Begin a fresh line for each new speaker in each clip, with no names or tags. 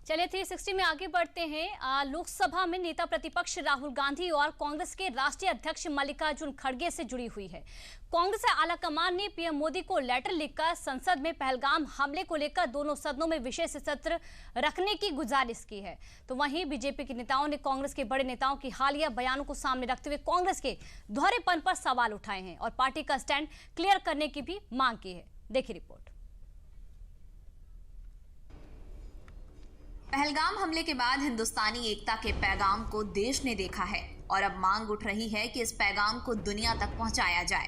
चलिए 360 में आगे बढ़ते हैं। लोकसभा में नेता प्रतिपक्ष राहुल गांधी और कांग्रेस के राष्ट्रीय अध्यक्ष मल्लिकार्जुन खड़गे से जुड़ी हुई है। कांग्रेस आलाकमान ने पीएम मोदी को लेटर लिखकर संसद में पहलगाम हमले को लेकर दोनों सदनों में विशेष सत्र रखने की गुजारिश की है। तो वहीं बीजेपी के नेताओं ने कांग्रेस के बड़े नेताओं की हालिया बयानों को सामने रखते हुए कांग्रेस के दोहरेपन पर सवाल उठाए हैं और पार्टी का स्टैंड क्लियर करने की भी मांग की है। देखिए रिपोर्ट।
पहलगाम हमले के बाद हिंदुस्तानी एकता के पैगाम को देश ने देखा है और अब मांग उठ रही है कि इस पैगाम को दुनिया तक पहुंचाया जाए।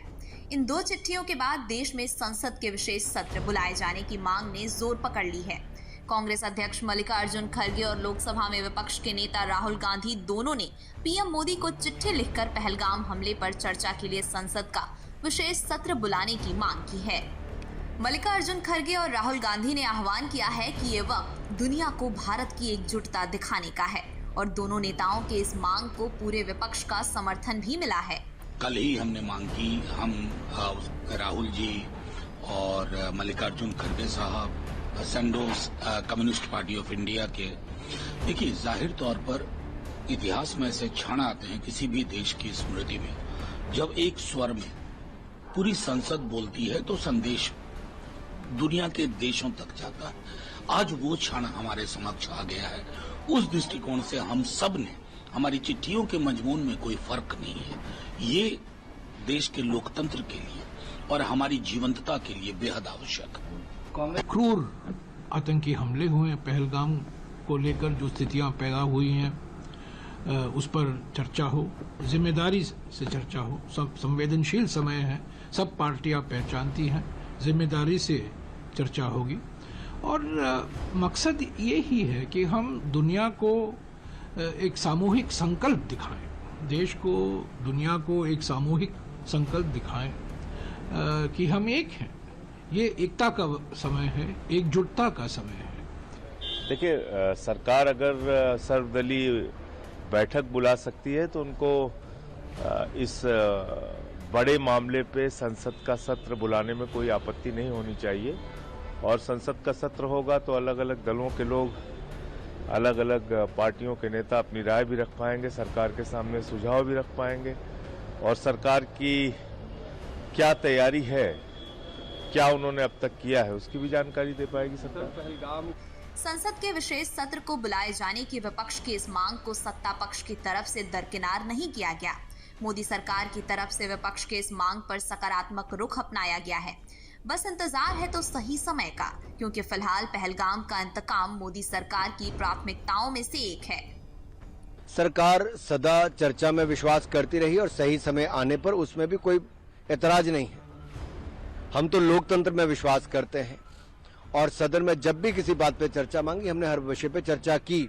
इन दो चिट्ठियों के बाद देश में संसद के विशेष सत्र बुलाए जाने की मांग ने जोर पकड़ ली है। कांग्रेस अध्यक्ष मल्लिकार्जुन खड़गे और लोकसभा में विपक्ष के नेता राहुल गांधी दोनों ने पीएम मोदी को चिट्ठी लिखकर पहलगाम हमले पर चर्चा के लिए संसद का विशेष सत्र बुलाने की मांग की है। मल्लिकार्जुन खड़गे और राहुल गांधी ने आह्वान किया है कि ये वक्त दुनिया को भारत की एकजुटता दिखाने का है और दोनों नेताओं के इस मांग को पूरे विपक्ष का समर्थन भी मिला है।
कल ही हमने मांग की, हम राहुल जी और मल्लिकार्जुन खड़गे साहब सेंडोस कम्युनिस्ट पार्टी ऑफ इंडिया के। देखिए, जाहिर तौर पर इतिहास में ऐसे क्षण आते हैं किसी भी देश की स्मृति में जब एक स्वर में पूरी संसद बोलती है तो संदेश दुनिया के देशों तक जाता है। आज वो क्षण हमारे समक्ष आ गया है। उस दृष्टिकोण से हम सब ने, हमारी चिट्ठियों के मजमून में कोई फर्क नहीं है। ये देश के लोकतंत्र के लिए और हमारी जीवंतता के लिए बेहद आवश्यक है।
क्रूर आतंकी हमले हुए हैं, पहलगाम को लेकर जो स्थितियां पैदा हुई हैं उस पर चर्चा हो, जिम्मेदारी से चर्चा हो। सब संवेदनशील समय है, सब पार्टियां पहचानती हैं, जिम्मेदारी से चर्चा होगी और मकसद ये ही है कि हम दुनिया को एक सामूहिक संकल्प दिखाएं, देश को, दुनिया को एक सामूहिक संकल्प दिखाएं कि हम एक हैं। ये एकता का समय है, एकजुटता का समय है।
देखिए, सरकार अगर सर्वदलीय बैठक बुला सकती है तो उनको इस बड़े मामले पे संसद का सत्र बुलाने में कोई आपत्ति नहीं होनी चाहिए। और संसद का सत्र होगा तो अलग अलग दलों के लोग, अलग अलग पार्टियों के नेता अपनी राय भी रख पाएंगे, सरकार के सामने सुझाव भी रख पाएंगे और सरकार की क्या तैयारी है, क्या उन्होंने अब तक किया है, उसकी भी जानकारी दे पाएगी सरकार।
संसद के विशेष सत्र को बुलाए जाने की विपक्ष की इस मांग को सत्ता पक्ष की तरफ से दरकिनार नहीं किया गया। मोदी सरकार की तरफ से विपक्ष के इस मांग पर सकारात्मक रुख अपनाया गया है। बस इंतजार है तो सही समय का, क्योंकि फिलहाल पहलगाम का इंतकाम मोदी सरकार की प्राथमिकताओं में से एक है।
सरकार सदा चर्चा में विश्वास करती रही और सही समय आने पर उसमें भी कोई एतराज नहीं है। हम तो लोकतंत्र में विश्वास करते हैं और सदन में जब भी किसी बात पे चर्चा मांगी हमने हर विषय पे चर्चा की,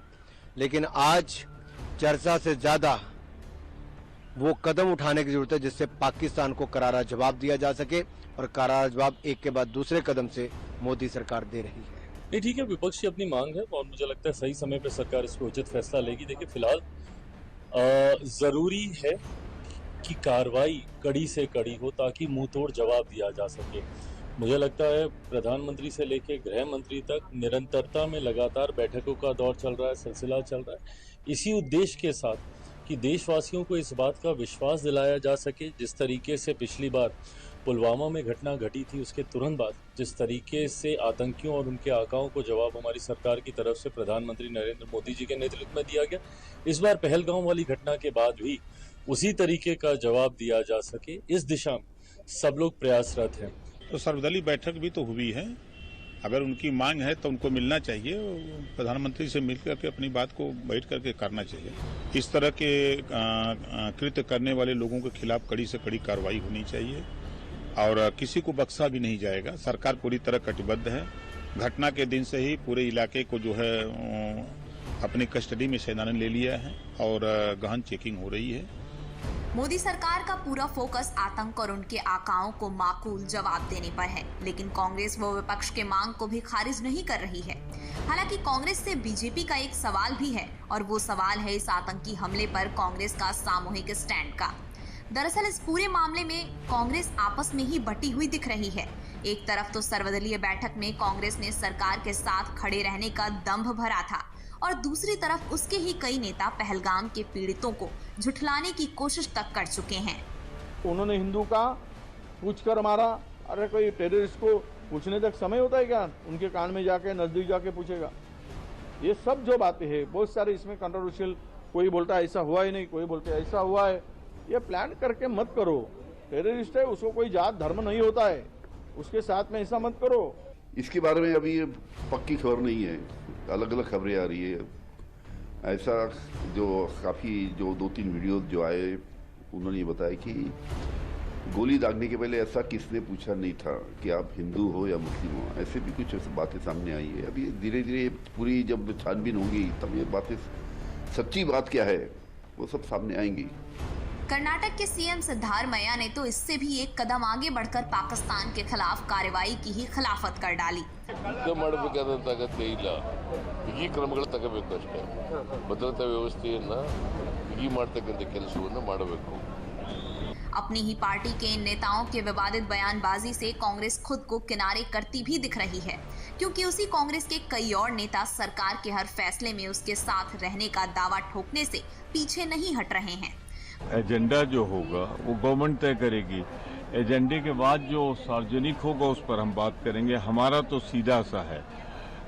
लेकिन आज चर्चा से ज्यादा वो कदम उठाने की जरूरत है जिससे पाकिस्तान को करारा जवाब दिया जा सके और करारा जवाब एक के बाद दूसरे कदम से मोदी सरकार दे रही है।
नहीं, ठीक है, विपक्ष की अपनी मांग है और मुझे लगता है सही समय पर सरकार इस पर उचित फैसला लेगी। देखिए, फिलहाल जरूरी है कि कार्रवाई कड़ी से कड़ी हो ताकि मुंह तोड़ जवाब दिया जा सके। मुझे लगता है प्रधानमंत्री से लेकर गृह मंत्री तक निरंतरता में लगातार बैठकों का दौर चल रहा है, सिलसिला चल रहा है, इसी उद्देश्य के साथ कि देशवासियों को इस बात का विश्वास दिलाया जा सके। जिस तरीके से पिछली बार पुलवामा में घटना घटी थी, उसके तुरंत बाद जिस तरीके से आतंकियों और उनके आकाओं को जवाब हमारी सरकार की तरफ से प्रधानमंत्री नरेंद्र मोदी जी के नेतृत्व में दिया गया, इस बार पहलगाम वाली घटना के बाद भी उसी तरीके का जवाब दिया जा सके, इस दिशा में सब लोग प्रयासरत हैं।
तो सर्वदलीय बैठक भी तो हुई है, अगर उनकी मांग है तो उनको मिलना चाहिए, प्रधानमंत्री से मिलकर के अपनी बात को बैठ करके करना चाहिए। इस तरह के कृत्य करने वाले लोगों के खिलाफ कड़ी से कड़ी कार्रवाई होनी चाहिए और किसी को बख्शा भी नहीं जाएगा। सरकार पूरी तरह कटिबद्ध है। घटना के दिन से ही पूरे इलाके को जो है अपनी कस्टडी में सेना ने ले लिया है और गहन चेकिंग हो रही है।
मोदी सरकार का पूरा फोकस आतंक और उनके आकाओं को माकूल जवाब देने पर है, लेकिन कांग्रेस वो विपक्ष के मांग को भी खारिज नहीं कर रही है। हालांकि कांग्रेस से बीजेपी का एक सवाल भी है और वो सवाल है इस आतंकी हमले पर कांग्रेस का सामूहिक स्टैंड का। दरअसल इस पूरे मामले में कांग्रेस आपस में ही बटी हुई दिख रही है। एक तरफ तो सर्वदलीय बैठक में कांग्रेस ने सरकार के साथ खड़े रहने का दंभ भरा था और दूसरी तरफ उसके ही कई नेता पहलगाम के पीड़ितों को झुठलाने की कोशिश तक कर चुके हैं।
उन्होंने हिंदू का पूछकर मारा, अरे कोई टेररिस्ट को पूछने तक समय होता है क्या? उनके कान में जाके नजदीक जाके पूछेगा? ये सब जो बातें हैं बहुत सारे इसमें कंट्रोवर्शियल, कोई बोलता है ऐसा हुआ ही नहीं, कोई बोलता है ऐसा हुआ है। ये प्लान करके मत करो। टेररिस्ट है, उसको कोई जात धर्म नहीं होता है, उसके साथ में ऐसा मत करो।
इसके बारे में अभी पक्की खबर नहीं है, अलग अलग खबरें आ रही है। ऐसा जो काफ़ी जो 2-3 वीडियो जो आए उन्होंने ये बताया कि गोली दागने के पहले ऐसा किसने पूछा नहीं था कि आप हिंदू हो या मुस्लिम हो। ऐसे भी कुछ ऐसी बातें सामने आई है। अभी धीरे धीरे पूरी जब छानबीन होगी तब ये बातें, सच्ची बात क्या है वो सब सामने आएंगी।
कर्नाटक के सीएम सिद्धारमैया ने तो इससे भी एक कदम आगे बढ़कर पाकिस्तान के खिलाफ कार्रवाई की ही खिलाफत कर डाली।
ಮಾಡಬೇಕಾದಂತ ಅಗತ್ಯ ಇಲ್ಲ, ಈ ಕ್ರಮಗಳು ತಗೋಬೇಕು ಅಷ್ಟೇ। ಭದ್ರತಾ ವ್ಯವಸ್ಥೆಯನ್ನ ಬಿಗಿ ಮಾಡತಕ್ಕಂತ ಕೆಲಸವನ್ನು ಮಾಡಬೇಕು।
अपनी ही पार्टी के इन नेताओं के विवादित बयानबाजी से कांग्रेस खुद को किनारे करती भी दिख रही है, क्योंकि उसी कांग्रेस के कई और नेता सरकार के हर फैसले में उसके साथ रहने का दावा ठोकने से पीछे नहीं हट रहे हैं।
एजेंडा जो होगा वो गवर्नमेंट तय करेगी। एजेंडे के बाद जो सार्वजनिक होगा उस पर हम बात करेंगे। हमारा तो सीधा सा है,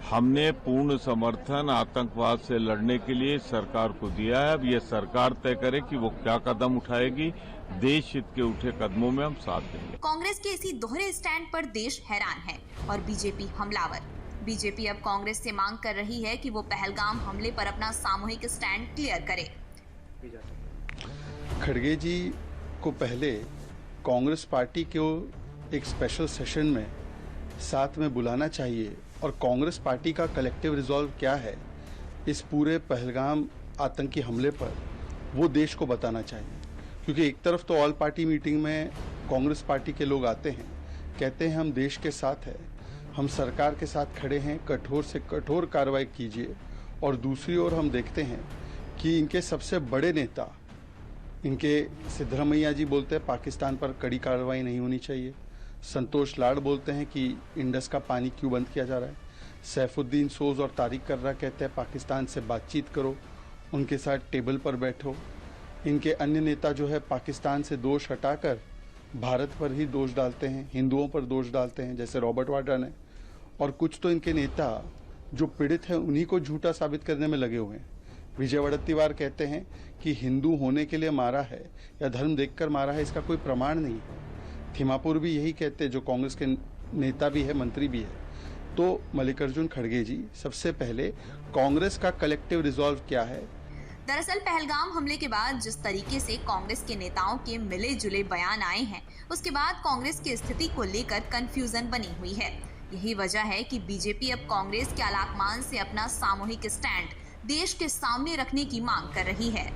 हमने पूर्ण समर्थन आतंकवाद से लड़ने के लिए सरकार को दिया है। अब ये सरकार तय करे कि वो क्या कदम उठाएगी। देश हित के उठे कदमों में हम साथ देंगे।
कांग्रेस के इसी दोहरे स्टैंड पर देश हैरान है और बीजेपी हमलावर। बीजेपी अब कांग्रेस से मांग कर रही है कि वो पहलगाम हमले पर अपना सामूहिक स्टैंड क्लियर करे।
खड़गे जी को पहले कांग्रेस पार्टी को एक स्पेशल सेशन में साथ में बुलाना चाहिए और कांग्रेस पार्टी का कलेक्टिव रिजॉल्व क्या है इस पूरे पहलगाम आतंकी हमले पर वो देश को बताना चाहिए। क्योंकि एक तरफ तो ऑल पार्टी मीटिंग में कांग्रेस पार्टी के लोग आते हैं, कहते हैं हम देश के साथ हैं, हम सरकार के साथ खड़े हैं, कठोर से कठोर कार्रवाई कीजिए। और दूसरी ओर हम देखते हैं कि इनके सबसे बड़े नेता, इनके सिद्धरामैया जी बोलते हैं पाकिस्तान पर कड़ी कार्रवाई नहीं होनी चाहिए। संतोष लाड बोलते हैं कि इंडस का पानी क्यों बंद किया जा रहा है। सैफुद्दीन सोज और तारिक कर्रा कहते हैं पाकिस्तान से बातचीत करो, उनके साथ टेबल पर बैठो। इनके अन्य नेता जो है पाकिस्तान से दोष हटाकर भारत पर ही दोष डालते हैं, हिंदुओं पर दोष डालते हैं, जैसे रॉबर्ट वाड्रा ने। और कुछ तो इनके नेता जो पीड़ित हैं उन्हीं को झूठा साबित करने में लगे हुए हैं। विजय वड़त्तीवार कहते हैं कि हिंदू होने के लिए मारा है या धर्म देखकर मारा है, इसका कोई प्रमाण नहीं है। थिमापुर भी यही कहते हैं, जो कांग्रेस के नेता भी है, मंत्री भी है। तो मल्लिकार्जुन खड़गे जी, सबसे पहले कांग्रेस का कलेक्टिव रिजॉल्व क्या है?
दरअसल पहलगाम हमले के बाद जिस तरीके से कांग्रेस के नेताओं के मिले जुले बयान आए हैं, उसके बाद कांग्रेस की स्थिति को लेकर कंफ्यूजन बनी हुई है। यही वजह है कि बीजेपी अब कांग्रेस के आलाकमान से अपना सामूहिक स्टैंड देश के सामने रखने की मांग कर रही है।